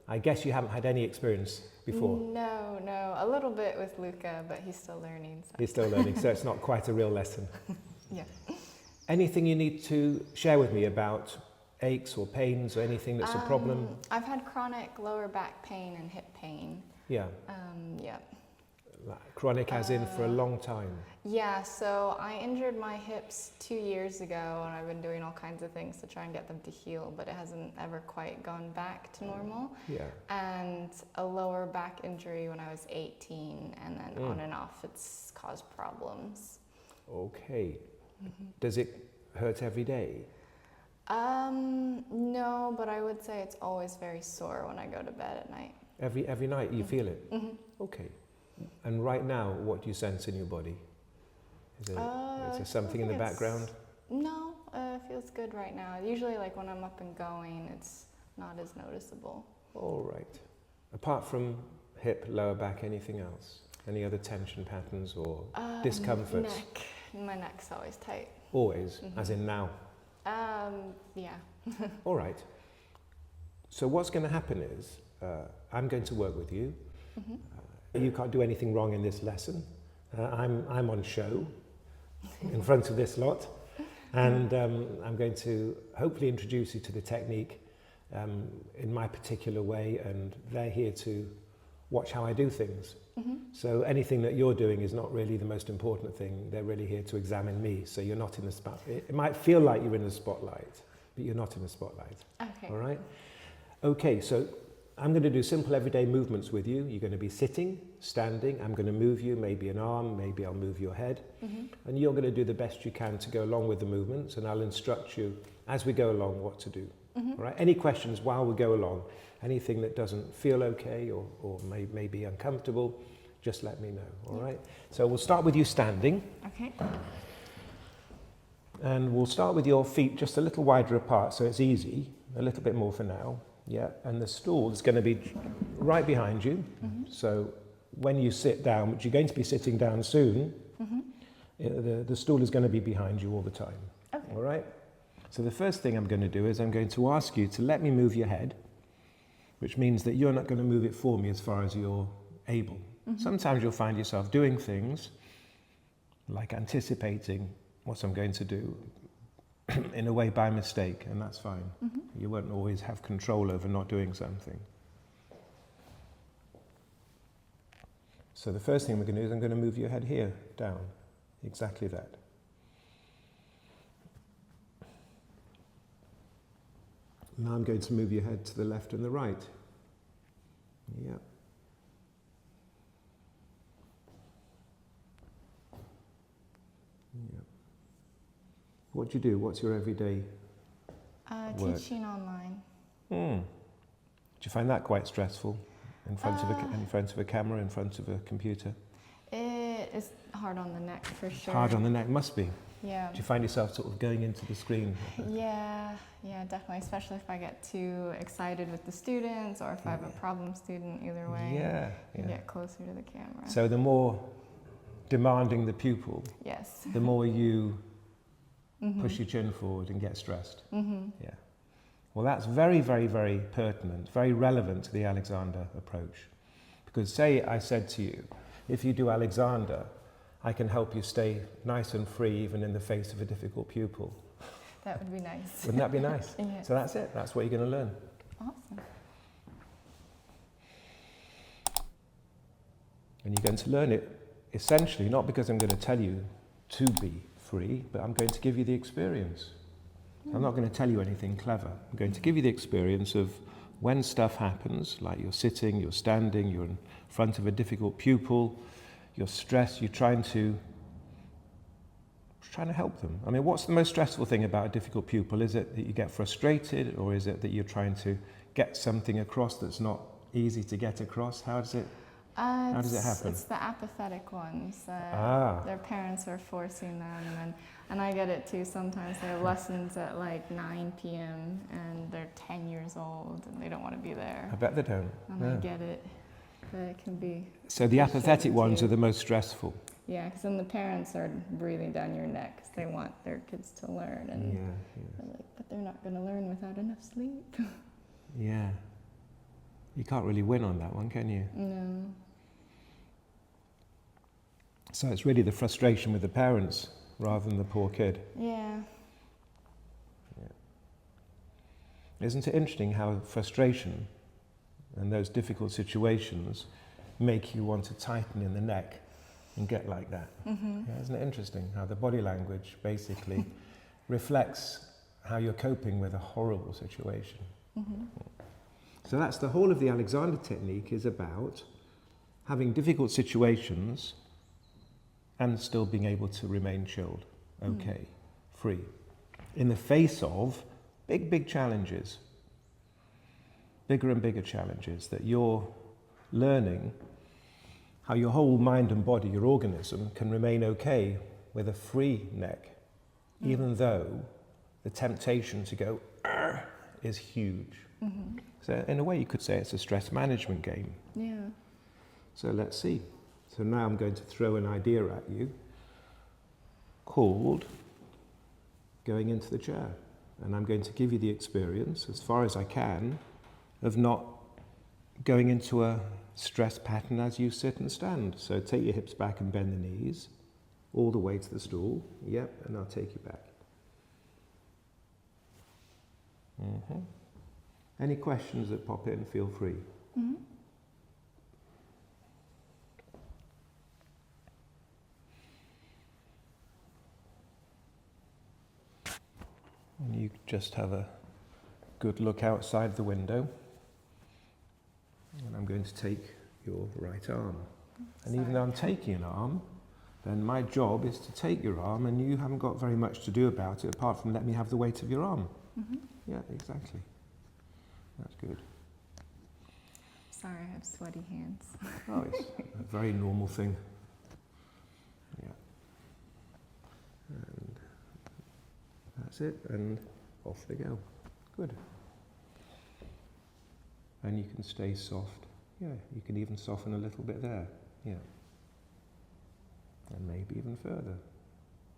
I guess you haven't had any experience before. No, a little bit with Luca, but he's still learning. So. He's still learning, so it's not quite a real lesson. Yeah. Anything you need to share with me about aches or pains or anything that's a problem? I've had chronic lower back pain and hip pain. Yeah. Yeah. Like chronic as in for a long time? Yeah, so I injured my hips 2 years ago, and I've been doing all kinds of things to try and get them to heal, but it hasn't ever quite gone back to normal. Yeah. And a lower back injury when I was 18, and then on and off it's caused problems. Okay. Does it hurt every day? No, but I would say it's always very sore when I go to bed at night. Every night you feel it? Okay. And right now, what do you sense in your body? Is there something in the background? No, it feels good right now. Usually like when I'm up and going, it's not as noticeable. All right. Apart from hip, lower back, anything else? Any other tension patterns or discomforts? Neck. My neck's always tight. Always? As in now? Yeah. All right. So what's going to happen is, I'm going to work with you. You can't do anything wrong in this lesson. I'm on show in front of this lot, and I'm going to hopefully introduce you to the technique in my particular way, and they're here to watch how I do things. So anything that you're doing is not really the most important thing. They're really here to examine me, so you're not in the spotlight. It might feel like you're in the spotlight, but you're not in the spotlight. Okay. All right? Okay, so I'm going to do simple everyday movements with you. You're going to be sitting, standing. I'm going to move you, maybe an arm, maybe I'll move your head. And you're going to do the best you can to go along with the movements, and I'll instruct you as we go along what to do. All right? Any questions while we go along? Anything that doesn't feel okay or may be uncomfortable, just let me know. All right? So we'll start with you standing. Okay. And we'll start with your feet just a little wider apart so it's easy. A little bit more for now. Yeah, and the stool is going to be right behind you. So when you sit down, which you're going to be sitting down soon, the stool is going to be behind you all the time. Okay. All right? So the first thing I'm going to do is I'm going to ask you to let me move your head, which means that you're not going to move it for me as far as you're able. Sometimes you'll find yourself doing things like anticipating what I'm going to do in a way by mistake, and that's fine. You won't always have control over not doing something. So the first thing we're going to do is I'm going to move your head here, down. Exactly that. Now I'm going to move your head to the left and the right. Yeah. Yeah. What do you do? What's your everyday work? Teaching online. Do you find that quite stressful? In front of a camera, in front of a computer? It is hard on the neck for sure. Hard on the neck, must be. Yeah. Do you find yourself sort of going into the screen? Yeah, definitely. Especially if I get too excited with the students, or if I have a problem student. Either way, Yeah. get closer to the camera. So the more demanding the pupil, Yes. the more you push your chin forward and get stressed. Yeah. Well, that's very, very, very pertinent, very relevant to the Alexander approach. Because say I said to you, if you do Alexander, I can help you stay nice and free even in the face of a difficult pupil. That would be nice. Wouldn't that be nice? Yeah. So that's it. That's what you're going to learn. Awesome. And you're going to learn it essentially, not because I'm going to tell you to be free, but I'm going to give you the experience. I'm not going to tell you anything clever. I'm going to give you the experience of when stuff happens, like you're sitting, you're standing, you're in front of a difficult pupil, you're stressed, you're trying to help them. I mean, what's the most stressful thing about a difficult pupil? Is it that you get frustrated, or is it that you're trying to get something across that's not easy to get across? How does it happen? It's the apathetic ones. Their parents are forcing them, and I get it too. Sometimes they have lessons at like 9 p.m. and they're 10 years old and they don't want to be there. I bet they don't. And I get it. But it can be. So the apathetic ones are the most stressful. Yeah, because then the parents are breathing down your neck because they want their kids to learn. And they're like, but they're not going to learn without enough sleep. Yeah. You can't really win on that one, can you? No. So it's really the frustration with the parents rather than the poor kid. Yeah. Isn't it interesting how frustration and those difficult situations make you want to tighten in the neck and get like that? Mm-hmm. Yeah, isn't it interesting how the body language basically reflects how you're coping with a horrible situation? Mm-hmm. So that's the whole of the Alexander technique, is about having difficult situations and still being able to remain chilled, okay, free, in the face of big challenges, bigger and bigger challenges that you're learning how your whole mind and body, your organism, can remain okay with a free neck, even though the temptation to go is huge. Mm-hmm. So in a way you could say it's a stress management game. Yeah. So let's see. So now I'm going to throw an idea at you called going into the chair. And I'm going to give you the experience, as far as I can, of not going into a stress pattern as you sit and stand. So take your hips back and bend the knees all the way to the stool. Yep, and I'll take you back. Mm-hmm. Any questions that pop in, feel free. Mm-hmm. And you just have a good look outside the window. And I'm going to take your right arm. And even though I'm taking an arm, then my job is to take your arm, and you haven't got very much to do about it apart from let me have the weight of your arm. Mm-hmm. Yeah, exactly. That's good. Sorry, I have sweaty hands. Oh, it's a very normal thing. Yeah. And that's it, and off they go. Good. And you can stay soft. Yeah, you can even soften a little bit there. Yeah. And maybe even further.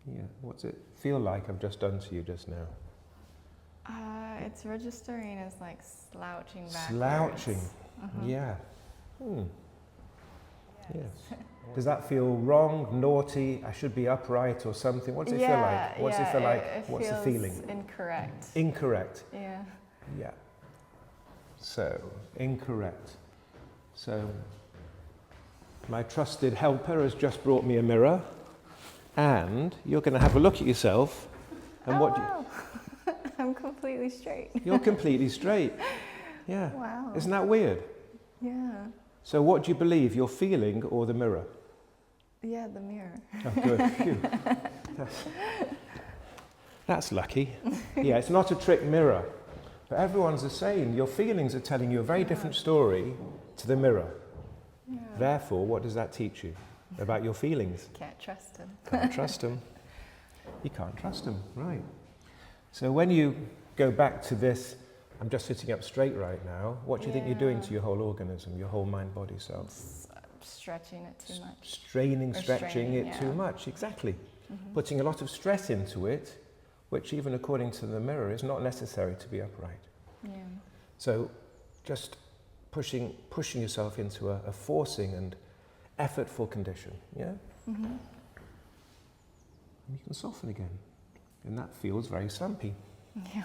Yeah. What's it feel like I've just done to you just now? It's registering as like slouching backwards. Slouching. Uh-huh. Yeah. Yes. Does that feel wrong, naughty, I should be upright or something? What does it feel like? What does it feel like? What's the feeling? Incorrect. Incorrect. Yeah. Yeah. So, incorrect. So, my trusted helper has just brought me a mirror, and you're going to have a look at yourself. And what? Wow. I'm completely straight. You're completely straight. Yeah. Wow. Isn't that weird? Yeah. So, what do you believe, your feeling or the mirror? Yeah, the mirror. Oh, good. Phew. That's lucky. Yeah, it's not a trick mirror. But everyone's the same. Your feelings are telling you a very different story to the mirror. Yeah. Therefore, what does that teach you about your feelings? Can't trust him. Can't trust them. You can't trust them, right. So when you go back to this, I'm just sitting up straight right now, what do you think you're doing to your whole organism, your whole mind, body, self? Stretching it too much. Stretching it too much, exactly. Mm-hmm. Putting a lot of stress into it, which even according to the mirror is not necessary to be upright. Yeah. So just pushing yourself into a forcing and effortful condition, yeah? Mm-hmm. And you can soften again. And that feels very slumpy. Yeah.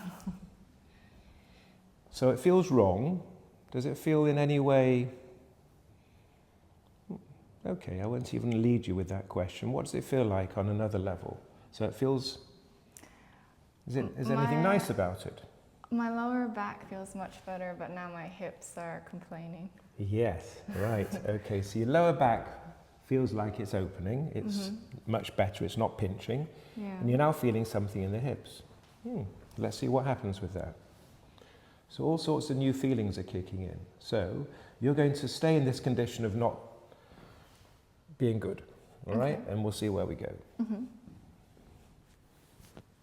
So it feels wrong. Does it feel in any way... Okay, I won't even lead you with that question. What does it feel like on another level? So it feels... Is there anything nice about it? My lower back feels much better, but now my hips are complaining. Yes, right. Okay, so your lower back feels like it's opening. It's much better. It's not pinching. Yeah. And you're now feeling something in the hips. Let's see what happens with that. So all sorts of new feelings are kicking in. So you're going to stay in this condition of not being good, all right? And we'll see where we go. Mm-hmm.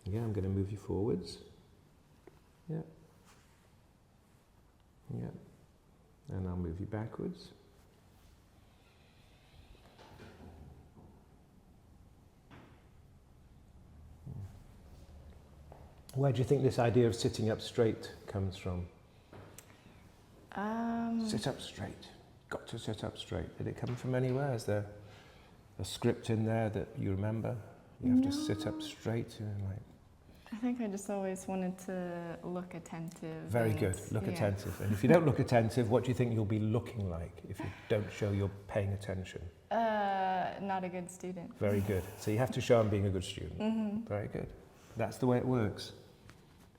Yeah, I'm going to move you forwards. Yeah. Yeah. And I'll move you backwards. Where do you think this idea of sitting up straight comes from? Sit up straight. Got to sit up straight. Did it come from anywhere? Is there a script in there that you remember? You have to sit up straight. Like. I think I just always wanted to look attentive. Very good. Look attentive. And if you don't look attentive, what do you think you'll be looking like if you don't show you're paying attention? Not a good student. Very good. So you have to show I'm being a good student. Mm-hmm. Very good. That's the way it works.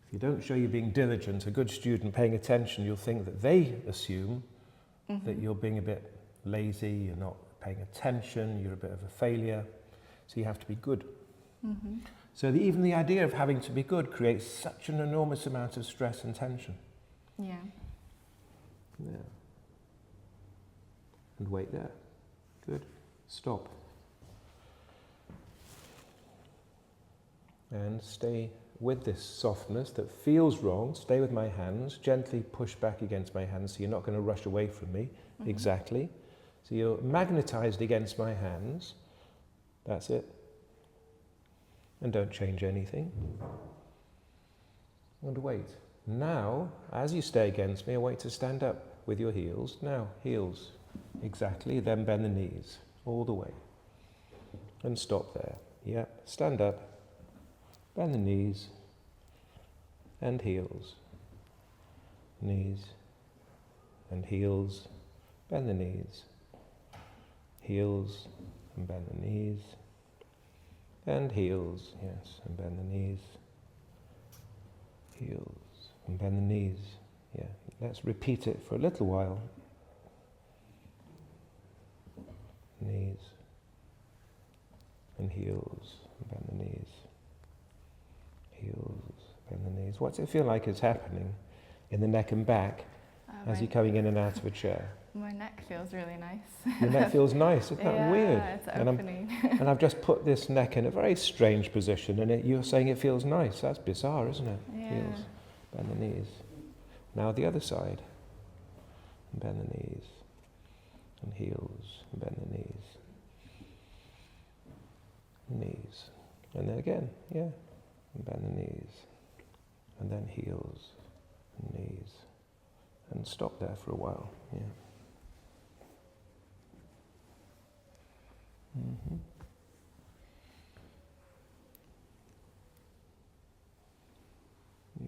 If you don't show you're being diligent, a good student, paying attention, you'll think that they assume that you're being a bit lazy, you're not paying attention, you're a bit of a failure. So you have to be good. Mm-hmm. So even the idea of having to be good creates such an enormous amount of stress and tension. Yeah. Yeah. And wait there. Good. Stop. And stay with this softness that feels wrong. Stay with my hands. Gently push back against my hands so you're not going to rush away from me. Mm-hmm. Exactly. So you're magnetized against my hands. That's it. And don't change anything. And wait. Now, as you stay against me, I want you to stand up with your heels. Now, heels. Exactly. Then bend the knees all the way. And stop there. Yeah. Stand up. Bend the knees. And heels. Knees. And heels. Bend the knees. Heels. And bend the knees. And heels, yes, and bend the knees. Heels, and bend the knees. Yeah, let's repeat it for a little while. Knees, and heels, and bend the knees. Heels, bend the knees. What's it feel like is happening in the neck and back as you're coming in and out of a chair? My neck feels really nice. Your neck feels nice, isn't that weird? Yeah, it's opening. And I've just put this neck in a very strange position, and you're saying it feels nice. That's bizarre, isn't it? Yeah. Feels. Bend the knees. Now the other side. And bend the knees. And heels. And bend the knees. Knees. And then again, yeah. And bend the knees. And then heels. And knees. And stop there for a while, yeah. Mm-hmm.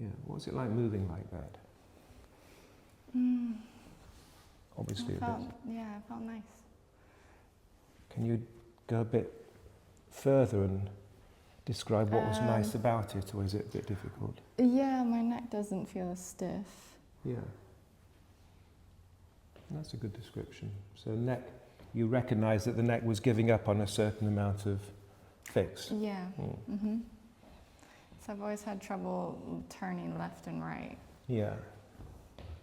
Yeah, what's it like moving like that? Obviously it felt nice. Can you go a bit further and describe what was nice about it, or is it a bit difficult? Yeah, my neck doesn't feel stiff. Yeah. That's a good description. So neck, you recognise that the neck was giving up on a certain amount of fix. Yeah. Mm-hmm. So I've always had trouble turning left and right. Yeah.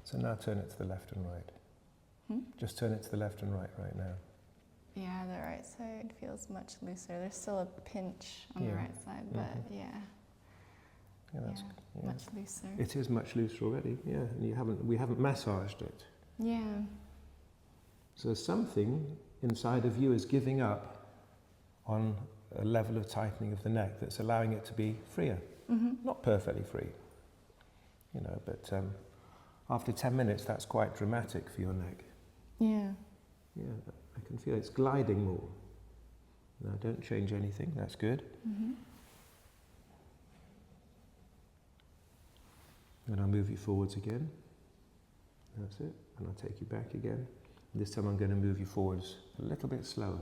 So now turn it to the left and right. Just turn it to the left and right now. Yeah, the right side feels much looser. There's still a pinch on the right side, but much looser. It is much looser already, yeah. And we haven't massaged it. Yeah. So something inside of you is giving up on a level of tightening of the neck that's allowing it to be freer. Mm-hmm. Not perfectly free, but after 10 minutes that's quite dramatic for your neck. Yeah. Yeah, I can feel it's gliding more. Now don't change anything, that's good. Mm-hmm. And I'll move you forwards again. That's it. And I'll take you back again. This time I'm going to move you forwards a little bit slower.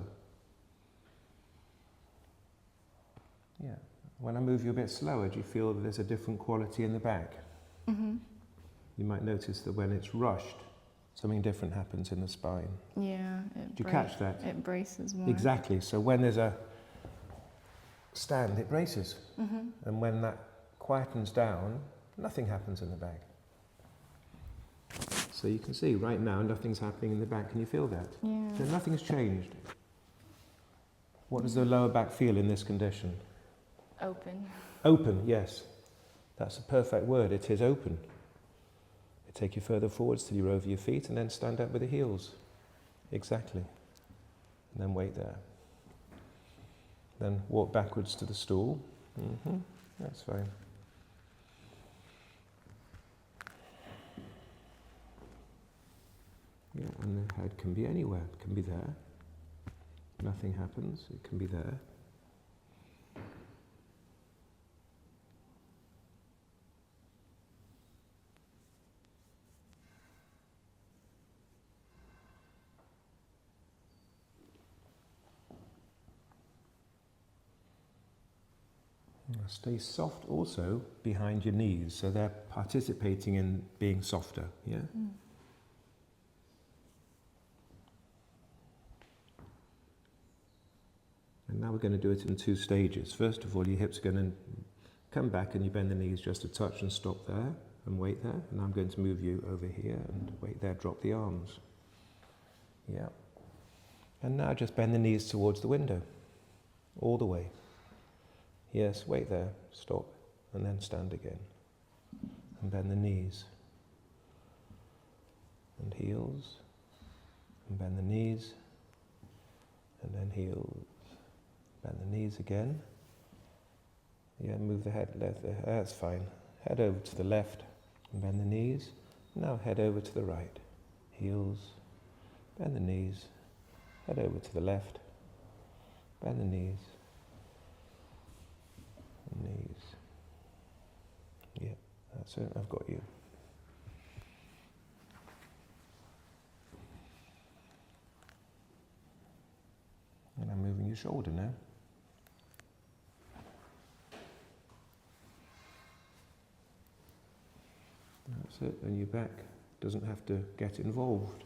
Yeah. When I move you a bit slower, do you feel that there's a different quality in the back? Mm-hmm. You might notice that when it's rushed, something different happens in the spine. Yeah. Do you catch that? It braces more. Exactly. So when there's a stand, it braces. Mm-hmm. And when that quietens down, nothing happens in the back. So you can see right now nothing's happening in the back. Can you feel that? Yeah. So nothing's changed. What does the lower back feel in this condition? Open. Open, yes. That's a perfect word. It is open. You take you further forwards till you're over your feet and then stand up with the heels. Exactly. And then wait there. Then walk backwards to the stool. Mm-hmm. That's fine. . head can be anywhere. It can be there. Nothing happens. It can be there. Stay soft also behind your knees, so they're participating in being softer, yeah? Mm. And now we're going to do it in 2 stages. First of all, your hips are going to come back and you bend the knees just a touch and stop there and wait there. And I'm going to move you over here and wait there, drop the arms. Yeah. And now just bend the knees towards the window, all the way. Yes, wait there, stop, and then stand again. And bend the knees. And heels. And bend the knees. And then heels. Bend the knees again. Yeah, move the head left. That's fine. Head over to the left. And bend the knees. Now head over to the right. Heels. Bend the knees. Head over to the left. Bend the knees. Knees. Yeah, that's it. I've got you. And I'm moving your shoulder now. That's it. And your back doesn't have to get involved.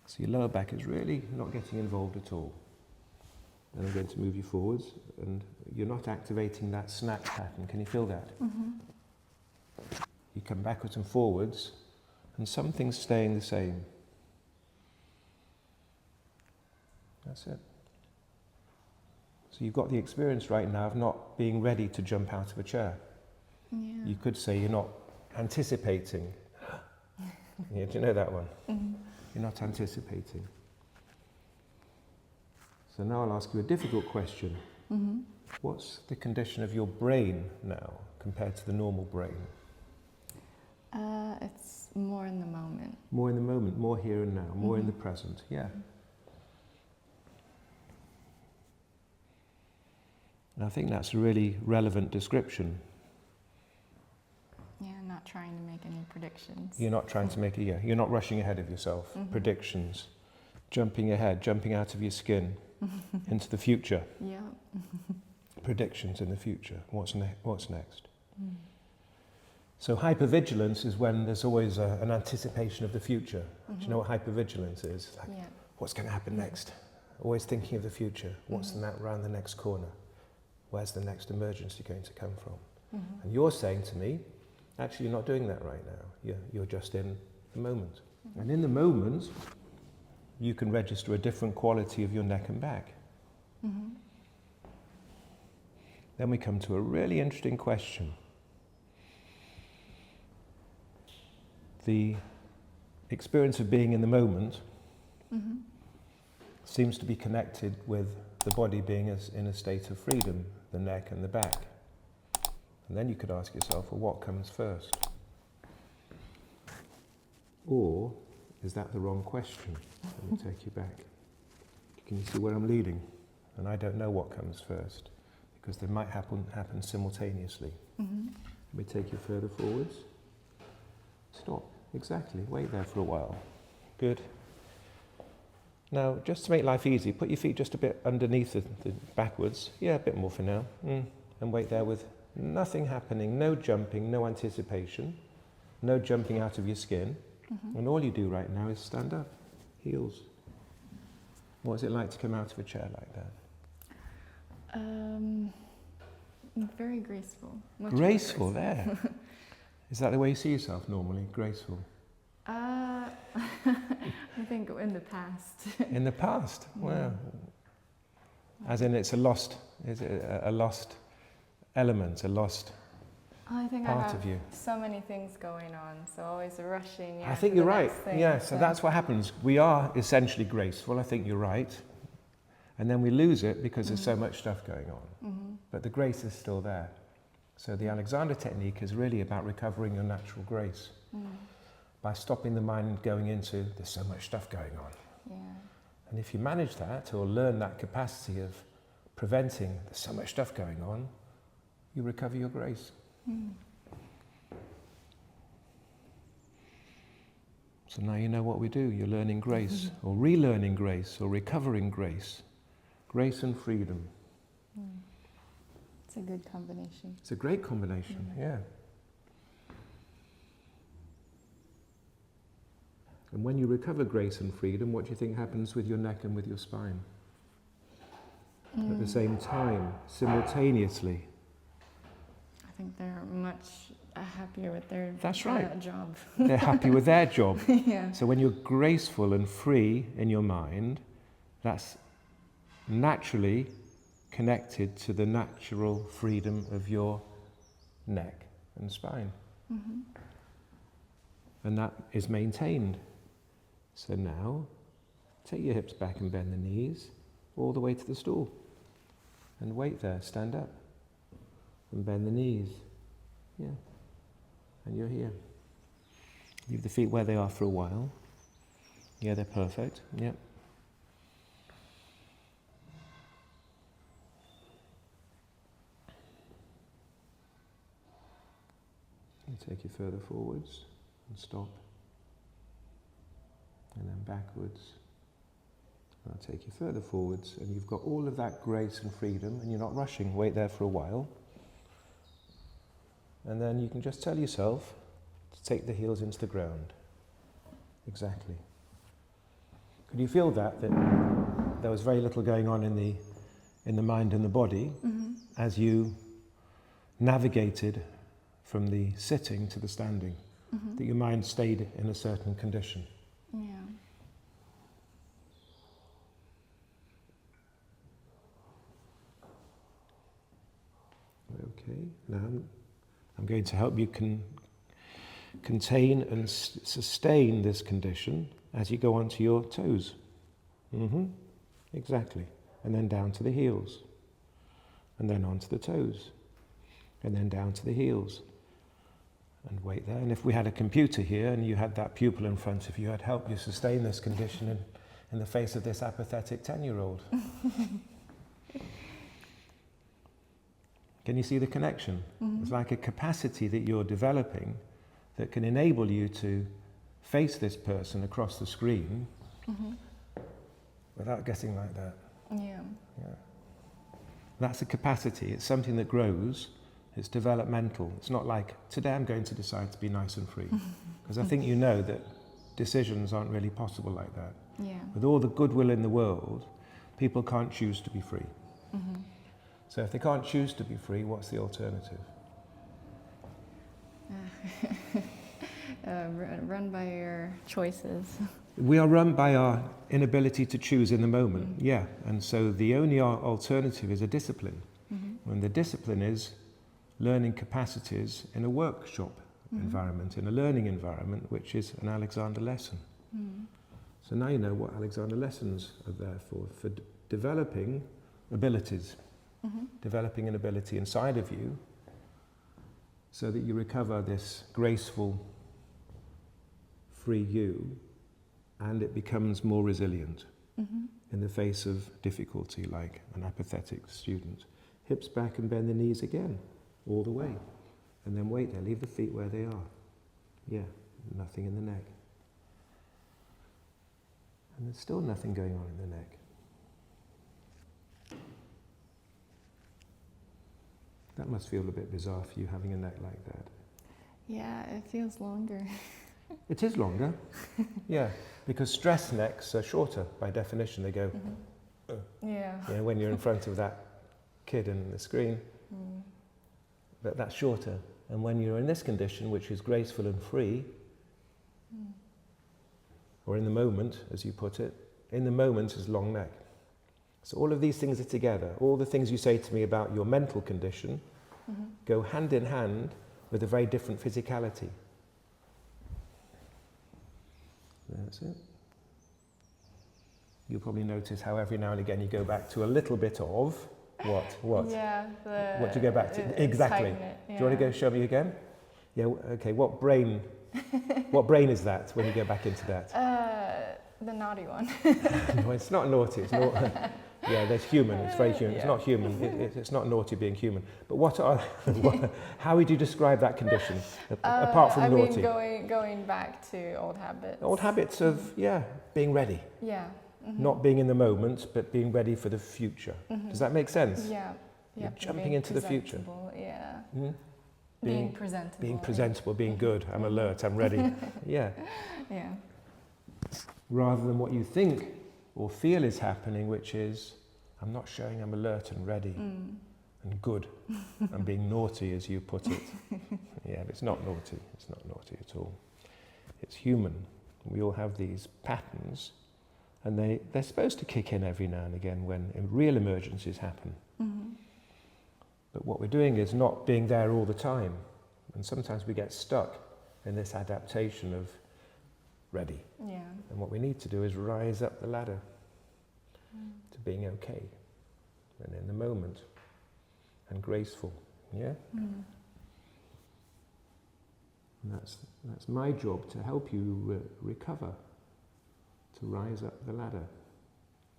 So your lower back is really not getting involved at all. And I'm going to move you forwards, and you're not activating that snap pattern. Can you feel that? Mm-hmm. You come backwards and forwards, and something's staying the same. That's it. So you've got the experience right now of not being ready to jump out of a chair. Yeah. You could say you're not anticipating. Yeah, do you know that one? Mm-hmm. You're not anticipating. So now I'll ask you a difficult question. Mm-hmm. What's the condition of your brain now compared to the normal brain? It's more in the moment. More in the moment, more here and now, more in the present, yeah. And I think that's a really relevant description. Yeah, not trying to make any predictions. You're not trying to make you're not rushing ahead of yourself. Predictions, jumping ahead, jumping out of your skin into the future. Yeah. Predictions in the future. What's next? Mm. So hypervigilance is when there's always an anticipation of the future. Do you know what hypervigilance is? Like, what's going to happen next? Always thinking of the future. What's around the next corner? Where's the next emergency going to come from? And you're saying to me, actually you're not doing that right now. You're just in the moment. And in the moment, you can register a different quality of your neck and back. Then we come to a really interesting question. The experience of being in the moment seems to be connected with the body being in a state of freedom, the neck and the back. And then you could ask yourself, well, what comes first? Or is that the wrong question? Let me take you back. Can you see where I'm leading? And I don't know what comes first, because they might happen simultaneously. Let me take you further forwards. Stop. Exactly. Wait there for a while. Good. Now, just to make life easy, put your feet just a bit underneath the backwards. Yeah, a bit more for now. And wait there with nothing happening, no jumping, no anticipation, no jumping out of your skin. And all you do right now is stand up, heels. What is it like to come out of a chair like that? Very graceful. Graceful, there. Is that the way you see yourself normally, graceful? I think in the past. In the past? Wow. As in it's a lost element, a lost part of you. So many things going on, so always rushing. I think you're right. Yeah, so that's what happens. We are essentially graceful, I think you're right. And then we lose it because there's so much stuff going on. But the grace is still there. So the Alexander technique is really about recovering your natural grace. by stopping the mind going into, there's so much stuff going on. Yeah. And if you manage that, or learn that capacity of preventing, there's so much stuff going on, you recover your grace. So now you know what we do. You're learning grace, or relearning grace, or recovering grace. Grace and freedom. It's a good combination. It's a great combination, yeah. And when you recover grace and freedom, what do you think happens with your neck and with your spine? At the same time, simultaneously. I think they're much happier with their That's right. job. They're happy with their job. Yeah. So when you're graceful and free in your mind, that's naturally connected to the natural freedom of your neck and spine. And that is maintained. So now, take your hips back and bend the knees all the way to the stool. And wait there, stand up. And bend the knees. Yeah. And you're here. Leave the feet where they are for a while. Yeah, they're perfect. Yep. You take you further forwards and stop. And then backwards. And I'll take you further forwards, and you've got all of that grace and freedom, and you're not rushing. Wait there for a while. And then you can just tell yourself to take the heels into the ground. Exactly. Could you feel that there was very little going on in the mind and the body as you navigated from the sitting to the standing? That your mind stayed in a certain condition. Yeah. Okay, now I'm going to help you contain and sustain this condition as you go onto your toes. Exactly. And then down to the heels. And then onto the toes. And then down to the heels. And wait there. And if we had a computer here and you had that pupil in front of you, I'd help you sustain this condition in the face of this apathetic 10-year-old. Can you see the connection? It's like a capacity that you're developing that can enable you to face this person across the screen without getting like that. Yeah. That's a capacity. It's something that grows. It's developmental. It's not like, today I'm going to decide to be nice and free. Because I think you know that decisions aren't really possible like that. Yeah. With all the goodwill in the world, people can't choose to be free. So if they can't choose to be free, what's the alternative? Run by your choices. We are run by our inability to choose in the moment, yeah. And so the only alternative is a discipline. And the discipline is learning capacities in a workshop environment, in a learning environment, which is an Alexander lesson. So now you know what Alexander lessons are there for developing abilities. Developing an ability inside of you so that you recover this graceful, free you, and it becomes more resilient in the face of difficulty, like an apathetic student. Hips back and bend the knees again, all the way. And then wait there, leave the feet where they are. Yeah, nothing in the neck. And there's still nothing going on in the neck. That must feel a bit bizarre for you, having a neck like that. Yeah, it feels longer. It is longer, yeah, because stress necks are shorter by definition. They go, Yeah. when you're in front of that kid in the screen, but that's shorter. And when you're in this condition, which is graceful and free, or in the moment, as you put it, in the moment is long neck. So all of these things are together. All the things you say to me about your mental condition go hand in hand with a very different physicality. That's it. You'll probably notice how every now and again you go back to a little bit of what? Yeah. What do you go back to? Exactly. Tighten it, Do you want to go show me again? Yeah, okay. What brain What brain is that when you go back into that? The naughty one. No, it's not naughty. It's not. Yeah, there's human. It's very human. Yeah. It's not human. It's not naughty being human. But how would you describe that condition apart from naughty? Going back to old habits. Old habits of being ready. Yeah. Mm-hmm. Not being in the moment, but being ready for the future. Mm-hmm. Does that make sense? Yeah. You're jumping into the future. Yeah. Mm? Being presentable. Being presentable, being good. I'm alert. I'm ready. Yeah. Yeah. Rather than what you think or feel is happening, which is, I'm not showing I'm alert and ready and good. I'm being naughty, as you put it. Yeah, but it's not naughty. It's not naughty at all. It's human. We all have these patterns, and they're supposed to kick in every now and again when real emergencies happen. Mm-hmm. But what we're doing is not being there all the time. And sometimes we get stuck in this adaptation of ready. Yeah. And what we need to do is rise up the ladder to being okay and in the moment and graceful. Yeah? Mm. And that's my job, to help you recover, to rise up the ladder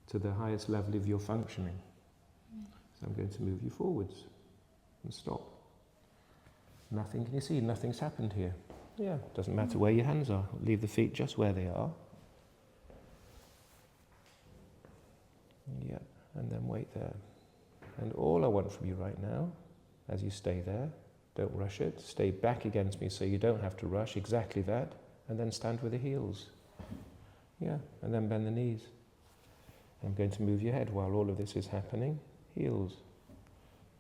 to the highest level of your functioning. So I'm going to move you forwards and stop. Nothing, can you see, nothing's happened here. Yeah, doesn't matter where your hands are. Leave the feet just where they are. Yeah, and then wait there. And all I want from you right now, as you stay there, don't rush it. Stay back against me so you don't have to rush, exactly that. And then stand with the heels. Yeah, and then bend the knees. I'm going to move your head while all of this is happening. Heels,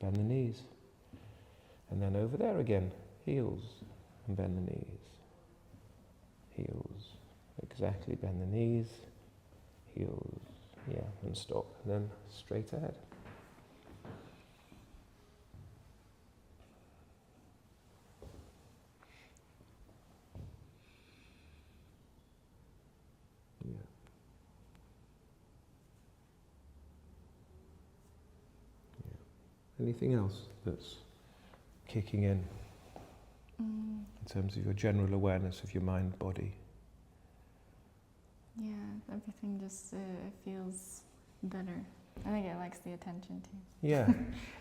bend the knees. And then over there again, heels, and bend the knees. Heels, exactly, bend the knees. Heels, yeah, and stop. And then straight ahead. Yeah. Anything else that's kicking in terms of your general awareness of your mind, body? Yeah, everything just feels better. I think it likes the attention too. Yeah,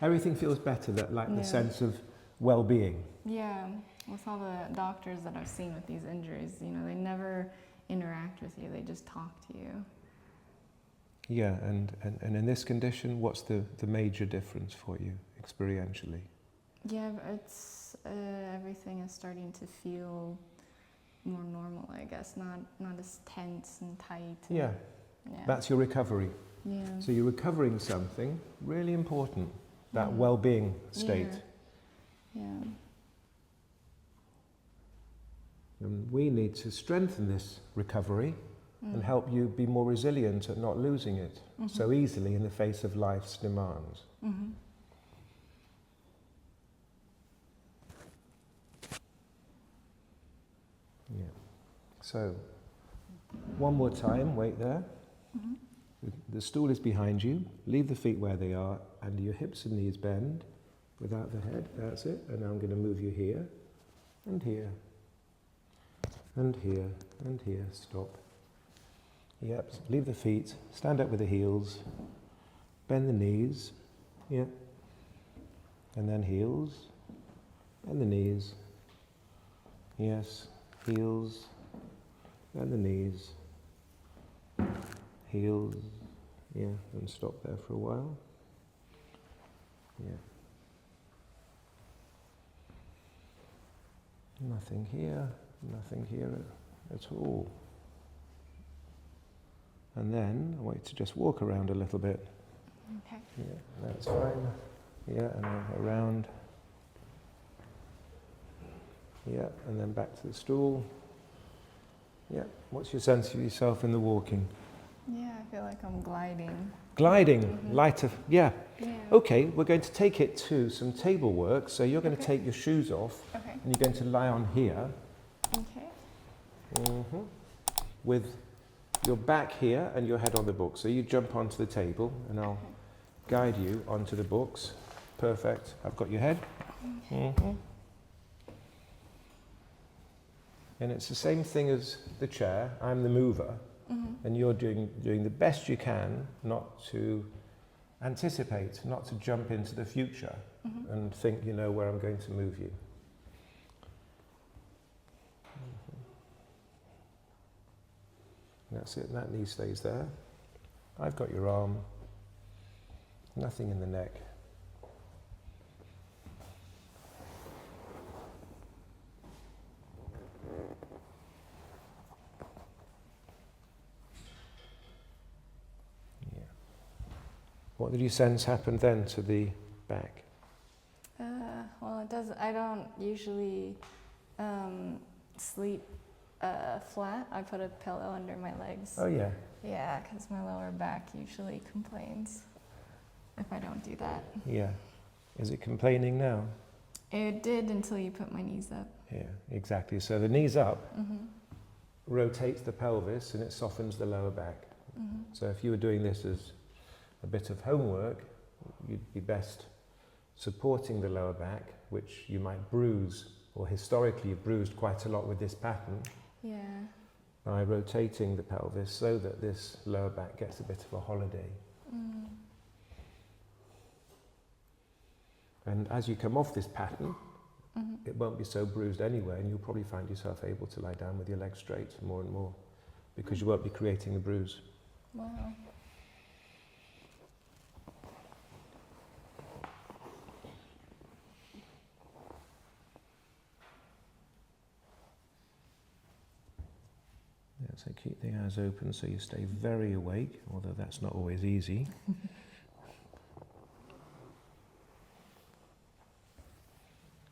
everything feels better, that the sense of well-being. Yeah, with all the doctors that I've seen with these injuries, they never interact with you, they just talk to you. Yeah, and in this condition, what's the major difference for you experientially? Yeah, it's everything is starting to feel more normal, I guess, not as tense and tight. Yeah, that's your recovery. Yeah. So you're recovering something really important, that well-being state. Yeah. And we need to strengthen this recovery and help you be more resilient at not losing it so easily in the face of life's demands. Mm-hmm. Yeah. So, one more time, wait there. Mm-hmm. The stool is behind you. Leave the feet where they are and your hips and knees bend without the head. That's it. And now I'm going to move you here and here and here and here. Stop. Yep. Leave the feet. Stand up with the heels. Bend the knees. Yeah. And then heels. Bend the knees. Yes. Heels. Bend the knees. Heels, yeah, and stop there for a while. Yeah. Nothing here at all. And then I want you to just walk around a little bit. Okay. Yeah, that's fine. Yeah, and then around. Yeah, and then back to the stool. Yeah, what's your sense of yourself in the walking? Yeah, I feel like I'm gliding. Gliding, lighter, yeah. Yeah. Okay, we're going to take it to some table work. So you're going to take your shoes off Okay. and you're going to lie on here Okay. with your back here and your head on the book. So you jump onto the table and I'll guide you onto the books. Perfect. I've got your head. And it's the same thing as the chair. I'm the mover, and you're doing the best you can not to anticipate, not to jump into the future and think you know where I'm going to move you. That's it, that knee stays there. I've got your arm, nothing in the neck. Yeah. What did you sense happened then to the back? Well, it doesn't. I don't usually sleep flat. I put a pillow under my legs. Oh yeah. Yeah, because my lower back usually complains if I don't do that. Yeah. Is it complaining now? It did until you put my knees up. Yeah, exactly. So the knees up rotates the pelvis and it softens the lower back. So if you were doing this as a bit of homework, you'd be best supporting the lower back, which you might bruise, or historically you've bruised quite a lot with this pattern. Yeah. By rotating the pelvis so that this lower back gets a bit of a holiday. And as you come off this pattern, it won't be so bruised anyway, and you'll probably find yourself able to lie down with your legs straight more and more, because you won't be creating a bruise. Wow. Yeah, so keep the eyes open so you stay very awake, although that's not always easy.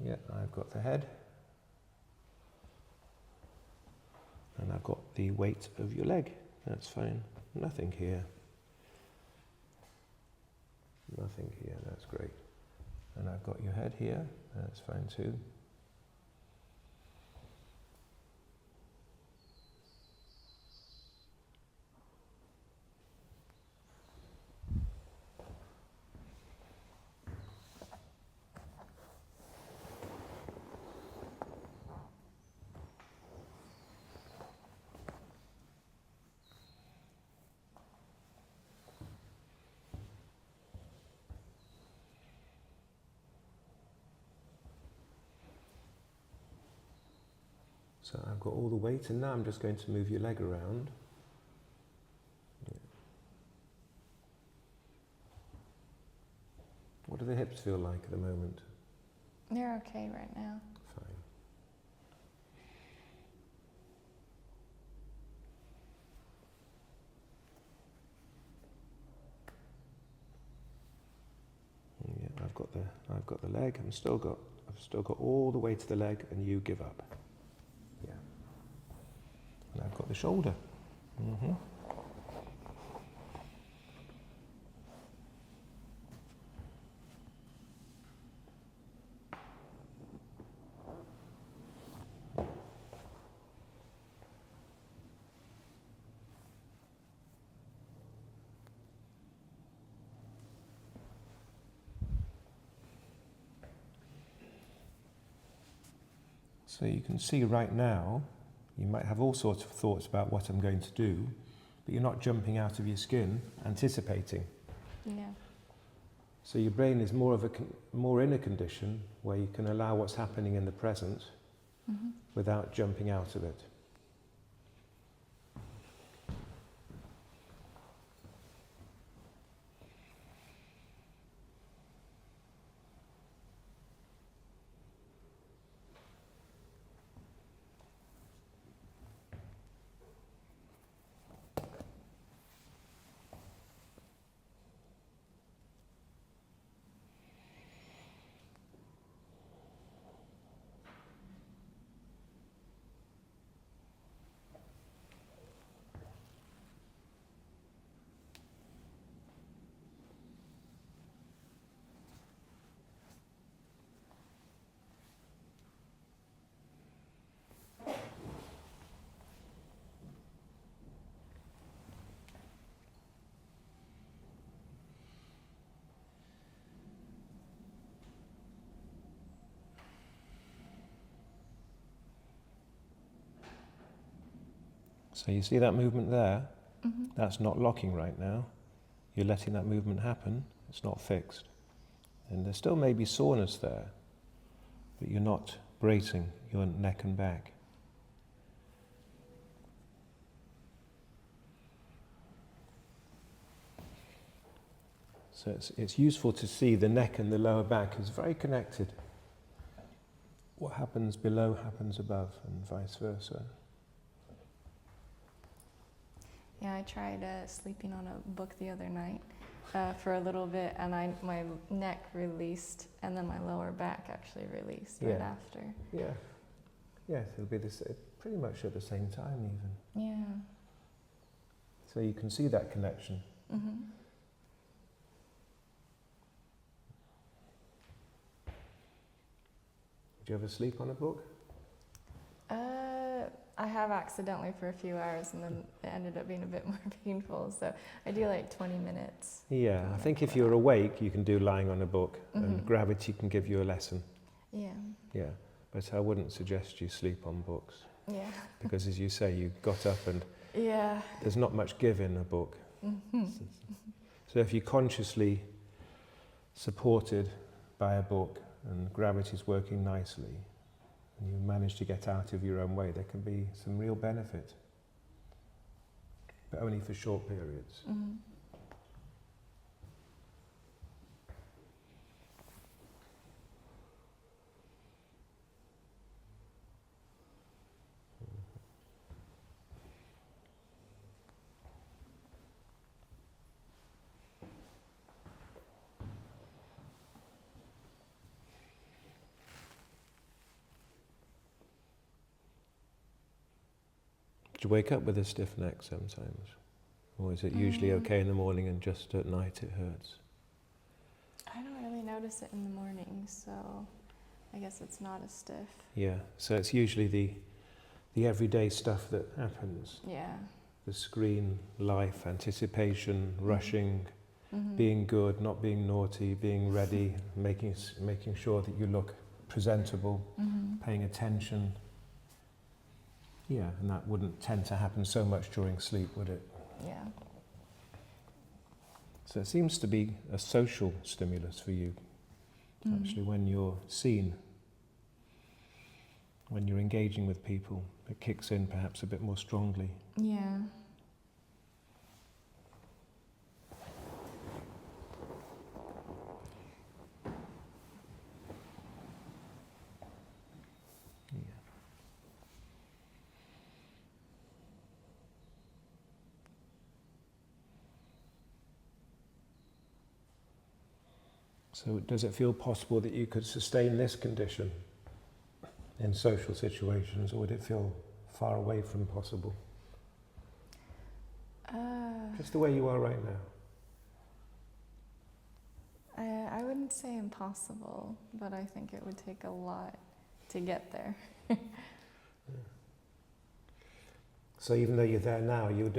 Yeah, I've got the head. And I've got the weight of your leg. That's fine. Nothing here. Nothing here, that's great. And I've got your head here. That's fine too. So I've got all the weight, and now I'm just going to move your leg around. Yeah. What do the hips feel like at the moment? They're okay right now. Fine. Yeah, I've got the leg. I've still got all the weight of the leg, and you give up. Yeah. And I've got the shoulder. So you can see right now, you might have all sorts of thoughts about what I'm going to do, but you're not jumping out of your skin, anticipating. Yeah. So your brain is more in a condition where you can allow what's happening in the present without jumping out of it. So you see that movement there? That's not locking right now. You're letting that movement happen. It's not fixed. And there still may be soreness there, but you're not bracing your neck and back. So it's useful to see the neck and the lower back is very connected. What happens below happens above, and vice versa. Yeah, I tried sleeping on a book the other night for a little bit, and my neck released, and then my lower back actually released right after. Yeah. Yes, it'll be pretty much at the same time even. Yeah. So you can see that connection. Do you ever sleep on a book? I have accidentally for a few hours, and then it ended up being a bit more painful. So I do like 20 minutes. Yeah, I think if you're awake, you can do lying on a book, and gravity can give you a lesson. Yeah. Yeah, but I wouldn't suggest you sleep on books. Yeah. Because as you say, you got up and Yeah. there's not much give in a book. So if you're consciously supported by a book and gravity's working nicely, and you manage to get out of your own way, there can be some real benefit, but only for short periods. Do you wake up with a stiff neck sometimes? Or is it usually okay in the morning and just at night it hurts? I don't really notice it in the morning, so I guess it's not as stiff. Yeah, so it's usually the everyday stuff that happens. Yeah. The screen, life, anticipation, rushing, being good, not being naughty, being ready, making sure that you look presentable, paying attention. Yeah, and that wouldn't tend to happen so much during sleep, would it? Yeah. So it seems to be a social stimulus for you, actually, when you're seen, when you're engaging with people, it kicks in perhaps a bit more strongly. Yeah. So does it feel possible that you could sustain this condition in social situations, or would it feel far away from possible? Just the way you are right now. I wouldn't say impossible, but I think it would take a lot to get there. So even though you're there now, you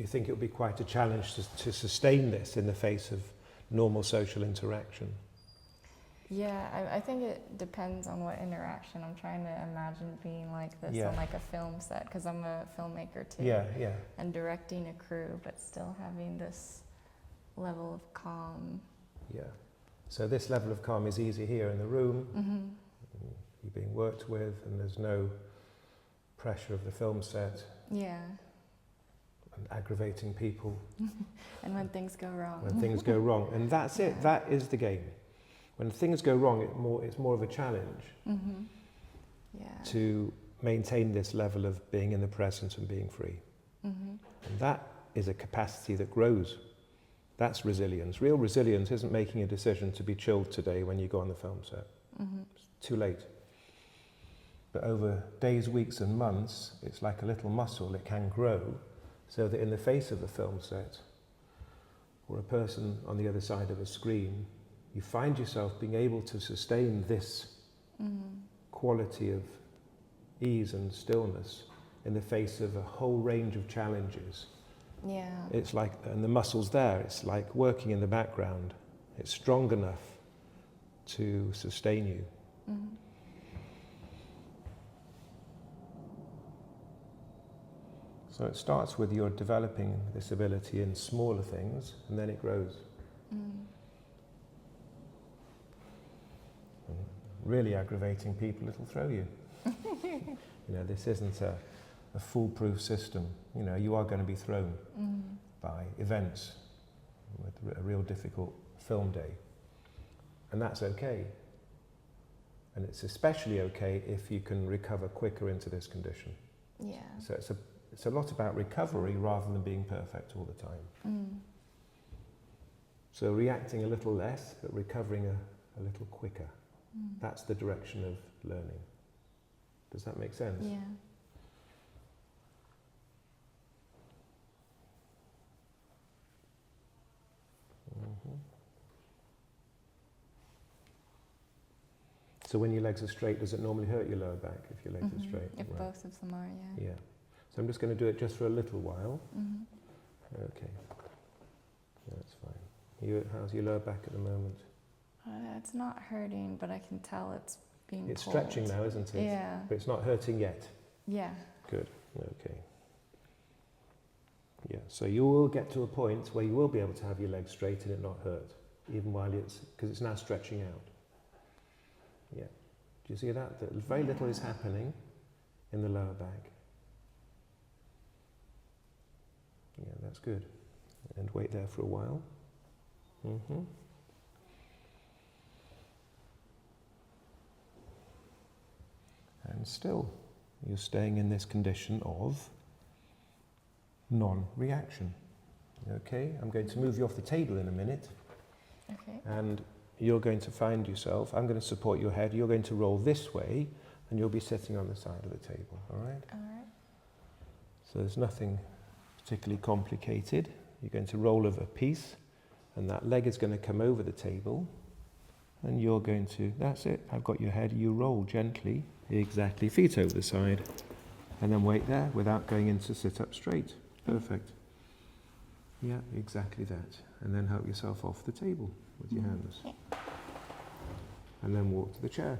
think it would be quite a challenge to sustain this in the face of normal social interaction? Yeah, I think it depends on what interaction. I'm trying to imagine being like this on like a film set, because I'm a filmmaker too. Yeah. And directing a crew, but still having this level of calm. Yeah. So this level of calm is easy here in the room. You're being worked with, and there's no pressure of the film set. Yeah. And aggravating people. And when things go wrong. When things go wrong. And that's it. That is the game. When things go wrong, it's more of a challenge to maintain this level of being in the present and being free. And that is a capacity that grows. That's resilience. Real resilience isn't making a decision to be chilled today when you go on the film set. It's too late. But over days, weeks and months, it's like a little muscle. It can grow so that in the face of a film set or a person on the other side of a screen, you find yourself being able to sustain this quality of ease and stillness in the face of a whole range of challenges. Yeah. It's like, and the muscle's there, it's like working in the background. It's strong enough to sustain you. So it starts with you're developing this ability in smaller things, and then it grows. Really aggravating people, it'll throw you. You know, this isn't a foolproof system. You know, you are going to be thrown by events with a real difficult film day. And that's okay. And it's especially okay if you can recover quicker into this condition. Yeah. So it's a lot about recovery rather than being perfect all the time. So reacting a little less, but recovering a little quicker. That's the direction of learning. Does that make sense? Yeah. So when your legs are straight, does it normally hurt your lower back if your legs are straight? If both of them are, yeah. Yeah. So I'm just going to do it just for a little while. Okay. That's fine. How's your lower back at the moment? It's not hurting, but I can tell it's being It's pulled. stretching now, isn't it? Yeah. But it's not hurting yet? Yeah. Good. Okay. Yeah, so you will get to a point where you will be able to have your legs straight and it not hurt, even while because it's now stretching out. Yeah. Do you see that? That very little is happening in the lower back. Yeah, that's good. And wait there for a while. And still, you're staying in this condition of non-reaction. Okay, I'm going to move you off the table in a minute. Okay. And you're going to find yourself, I'm going to support your head, you're going to roll this way, and you'll be sitting on the side of the table, all right? All right. So there's nothing particularly complicated. You're going to roll over a piece, and that leg is going to come over the table, and you're going to, that's it, I've got your head, you roll gently, exactly, feet over the side, and then wait there without going into sit up straight. Perfect. Yeah, exactly that. And then help yourself off the table with your hands. And then walk to the chair.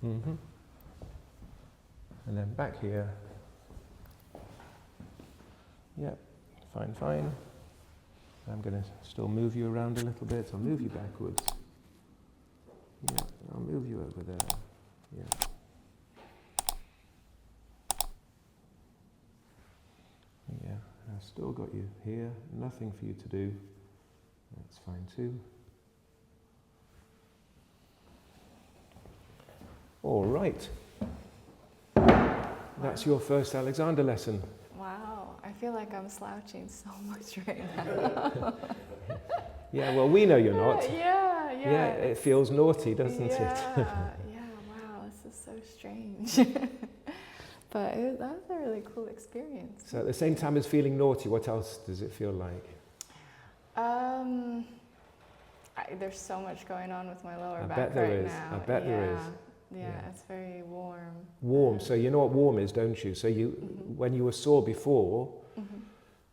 And then back here. Yeah, fine, fine. I'm going to still move you around a little bit. I'll move you backwards. Yeah, I'll move you over there. Yeah. Yeah, I've still got you here. Nothing for you to do. That's fine too. All right. That's your first Alexander lesson. Wow, I feel like I'm slouching so much right now. Yeah, well, we know you're not. Yeah. Yeah, it feels naughty, doesn't it? Yeah, wow, this is so strange. But that was a really cool experience. So at the same time as feeling naughty, what else does it feel like? There's so much going on with my lower I back bet there right is. now. I bet there is. Yeah, it's very warm. Warm. So you know what warm is, don't you? So when you were sore before,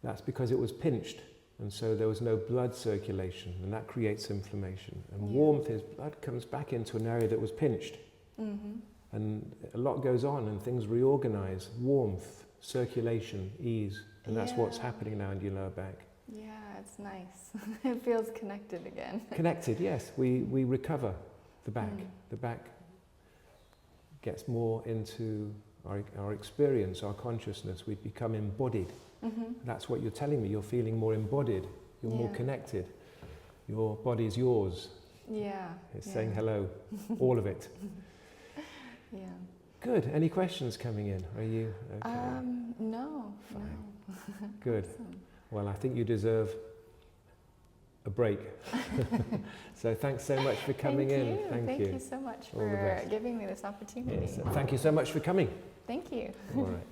that's because it was pinched. And so there was no blood circulation, and that creates inflammation. And warmth is blood comes back into an area that was pinched. And a lot goes on, and things reorganize. Warmth, circulation, ease. And that's what's happening now in your lower back. Yeah, it's nice. It feels connected again. Connected, yes. We recover the back. The back gets more into our experience, our consciousness. We become embodied. That's what you're telling me. You're feeling more embodied. You're more connected. Your body is yours. Yeah. It's saying hello. All of it. Yeah. Good. Any questions coming in? Are you okay? No. Fine. No. Good. Awesome. Well, I think you deserve a break. So thanks so much for coming in. Thank you so much for giving me this opportunity. Yes. Thank you so much for coming. Thank you. All right.